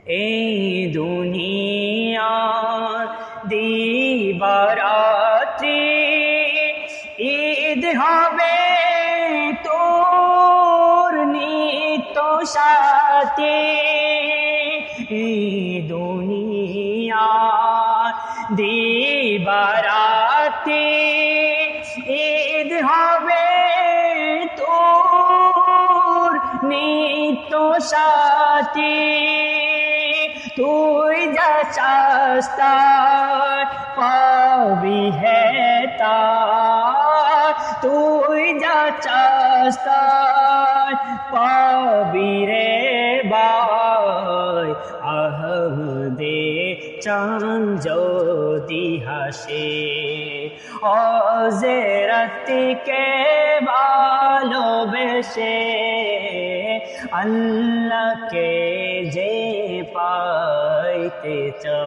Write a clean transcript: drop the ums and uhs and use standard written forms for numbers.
এই দুনিয়া দিবারাত্রি ঈদ হবে তোর নিত্য সাথী। এই দুনিয়া দিবারাত্রি ঈদ হবে তোর নিত্য সাথী। তুই যা চাস তাই পাবি হেতা, তুই যা চাস তাই পাবি রে ভাই। আহমদে চাঁদ যদি হাসে হযরতকে ভালোবেসে, আল্লাহকে যে পাইতে চায়